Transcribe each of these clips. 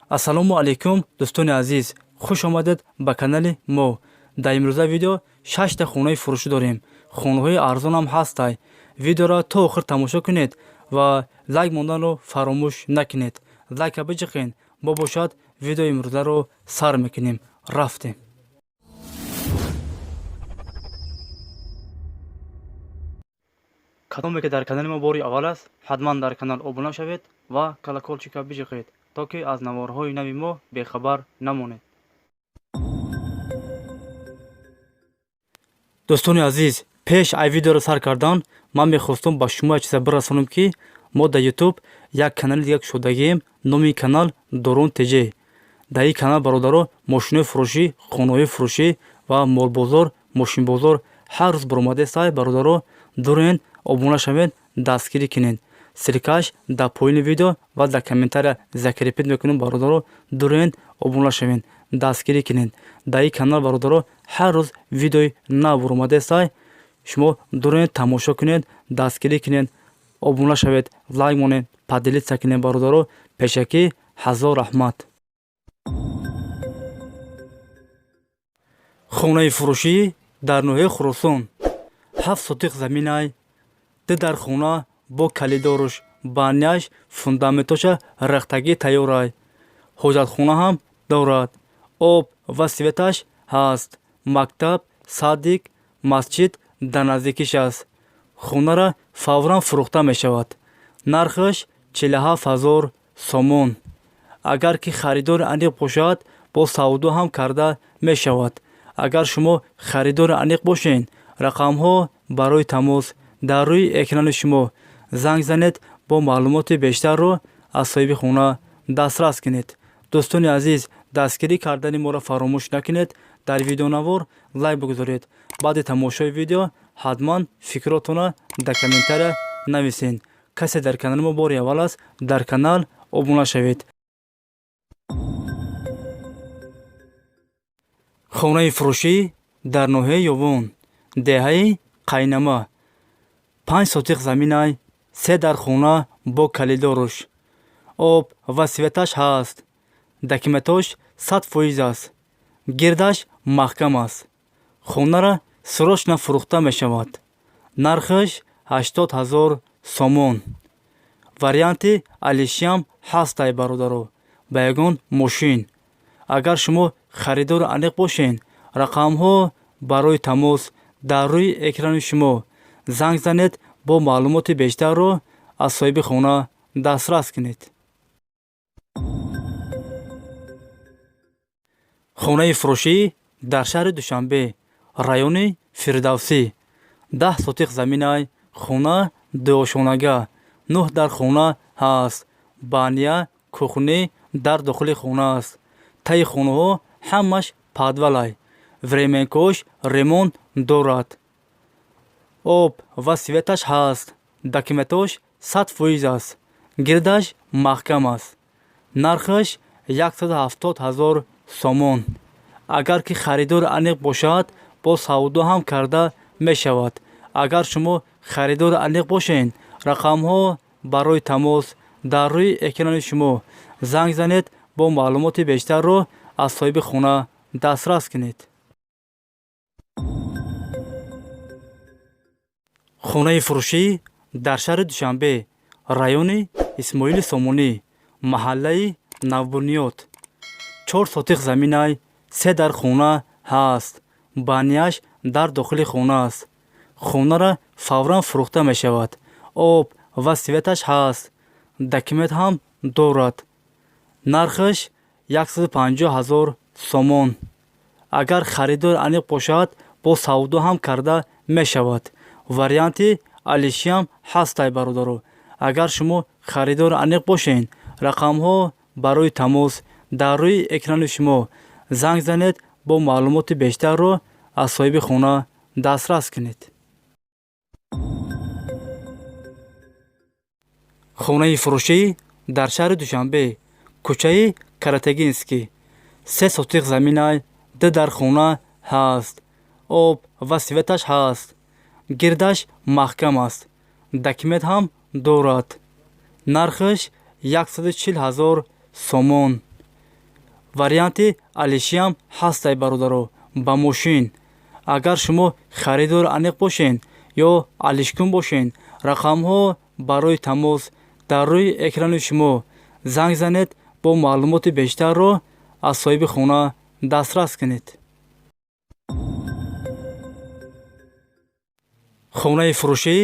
ассалому алайкум дӯстони азиз, хуш омадед ба канали мо. дар имрӯза видео 6 хонаи фурӯшӣ дорем. хонаҳои арзонам ҳастай. видеоро то охир тамошо кунед ва лайк монданро фаромӯш накунед. лайка биҷиқен. мо бошад видеои имрӯзаро сар мекунем. рафтем. кадоме ки дар канали мо бори аввал аст, ҳатман дар канал обуна шавед ва колоколчика биҷиқед, то ки аз наворҳои нави мо бехабар намонед. дӯстони азиз, пеш ай видеоро сар кардан, ман мехостам ба шумо як чиза бирасонам ки мо дар YouTube як канали дига кушодагием. номи канал Дорун ТЖ. дар ин канал бародаро мошинои фурӯшӣ, хонаҳои фурӯшӣ ва молбозор, мошинбозор ҳар рӯз баромаде сай. бародаро дурен обуна шавед, дастгирӣ кунед. силкаш дар поини видео ва дар комментария закрепит мекунем. бародаро дурен обуна шавед, дастгирӣ кунед. дар ин канал бародаро ҳар рӯз видеои нав баромаде сай. шумо дурен тамошо кунед, дастгирӣ кунед, обуна шавед, лайк монед, поделиться кунед. бародаро пешакӣ ҳазор раҳмат. хонаи фурӯшӣ дар ноҳияи Хуросон. 7 сотиқ заминай, дар хона бо калидоруш, баняш, фундаментоша рехтагӣ тайёрай. ҳоҷатхона ҳам дорад. об ва светаш ҳаст. мактаб, садик, масҷид дар наздикиш аст. хонара фавран фурӯхта мешавад. нархаш 47,000 сомон. агар ки харидори аниқ бошад, бо савдо ҳам карда мешавад. агар шумо харидори аниқ бошед, рақамҳо барои тамос дар рӯи экрани шумо. занг занед, бо маълумоти бештарро аз соҳиби хона дастрас кунед. дӯстони азиз, дастгирӣ кардани моро фаромӯш накунед. дар видеонавор лайк бигузоред. баъди тамошои видео ҳатман фикротона дар комментария нависед. касе дар канали мо бори аввал аст, дар канал обуна шавед. хонаи фурӯшӣ дар ноҳияи Ёвон, деҳаи Қайнама. 5 сотиқ заминай, 3 дар хона бо калидоруш. об ва светаш ҳаст. документош 100% аст. гирдаш маҳкам аст. хонара срочно фурӯхта мешавад. нархаш 80,000 сомон. варианти алишиам ҳастай бародаро, ба ягон мошин. агар шумо харидори аниқ бошед, рақамҳо барои тамос дар рӯи экрани шумо. занг занед, бо маълумоти бештарро аз соҳиби хона дастрас кунед. хонаи фурӯшӣ дар шаҳри Душанбе, райони Фирдавсӣ. 10 сотиқ заминай, хона дуошонага. 9 дар хона ҳаст. баня, кухни дар дохили хона аст. таи хонаҳо ҳамаш падвалай. временкош ремонт дорад. об ва светаш ҳаст. документош 100% аст. гирдаш маҳкам аст. нархаш 170,000 сомон. агар ки харидори аниқ бошад, бо савдо ҳам карда мешавад. агар шумо харидори аниқ бошед, рақамҳо барои тамос дар рӯи экрани шумо. занг занед, бо маълумоти бештарро аз соҳиби хона дастрас кунед. хонаи фурӯшӣ дар шаҳри Душанбе, райони Исмоили Сомонӣ, маҳаллаи Навбуниёд. 4 сотиқ заминай, 3 дар хона ҳаст. баняш дар дохили хона аст. хонара фавран фурӯхта мешавад. об ва светаш ҳаст. документ ҳам дорад. нархаш 150,000 сомон. агар харидори аниқ бошад, бо савдо ҳам карда мешавад. варианти алишиам ҳастай бародаро. агар шумо харидори аниқ бошед, рақамҳо барои тамос дар рӯи экрани шумо. занг занед, бо маълумоти бештарро аз соҳиби хона дастрас кунед. хонаи фурӯшӣ дар шаҳри Душанбе, кӯчаи Каратегинский. 3 сотиқ заминай, 2 дар хона ҳаст. об ва светаш ҳаст. гирдаш маҳкам аст. документ ҳам дорад. нархаш 140,000 сомон. варианти алишиам ҳастай бародаро ба мошин. агар шумо харидор аниқ бошен ё алишкун бошен, рақамҳо барои тамос дар рӯи экрани шумо занг занед, бо маълумоти бештарро аз соҳиби хона дастрас кунед. хонаи фурӯшӣ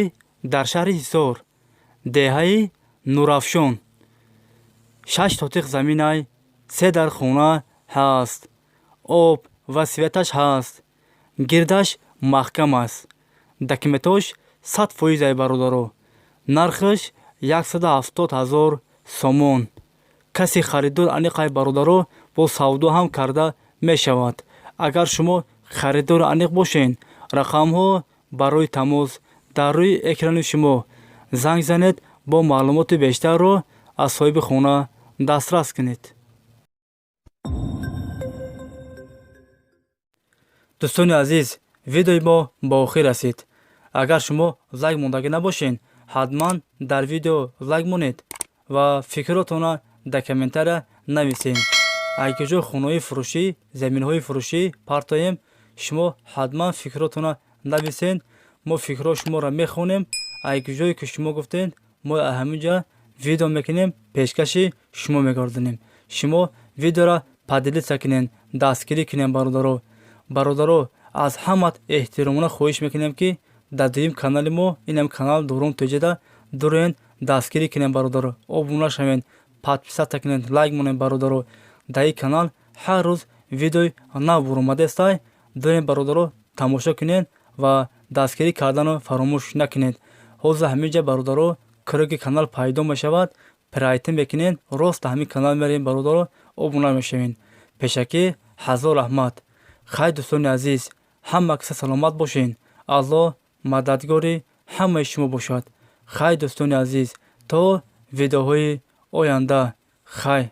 дар шаҳри Ҳисор, деҳаи Нурафшон. 6 сотиқ заминай, 3 дар хона ҳаст. об ва светаш ҳаст. гирдаш маҳкам аст. документош 100% бародаро. нархаш 170,000 сомон. каси харидор аниқай бародаро, бо савдо ҳам карда мешавад. агар шумо харидор аниқ бошен, рақамҳо барои тамос дар рӯи экрани шумо занг занед, бо маълумоти бештарро аз соҳиби хона дастрас кунед. дӯстони азиз, видеои мо ба охир расид. агар шумо лайк мондагӣ набошен, ҳатман дар видео лайк монед ва фикротона дар комментария нависен. агар ҷо хонаҳои фурӯшӣ, заминҳои фурӯшӣ партоем, шумо ҳатман фикротона нависен. мо фикрҳои шуморо мехонем. агар ҷое ки шумо гуфтен, мо ҳаминҷа видео мекунем, пешкаши шумо мегардонем. шумо видеоро падилиса кунен, дастгирӣ кунен бародаро. бародаро, аз ҳамат эҳтиромона хоҳиш мекунем ки дар дуюм канали мо, инам канал Дурон Тоҷида, дуроен дастгирӣ кунен бародаро. обуна шавен, подписата кунен, лайк монен бародаро. дар ин канал ҳар рӯз видеои нав буромадестай, дуроен бародаро тамошо кунен ва дастгирӣ кардаро фаромӯш накунед. ҳозир ҳаминҷа бародаро кӯроги канал пайдо мешавад, прайти мекунен, рост ҳамин канал мерем бародаро, обуна мешавен. пешакӣ ҳазор раҳмат. хай дӯстони азиз, ҳама киса саломат бошен. аллоҳ мададгори ҳамаи шумо бошад. хай дӯстони азиз, то видеоҳои оянда. хай.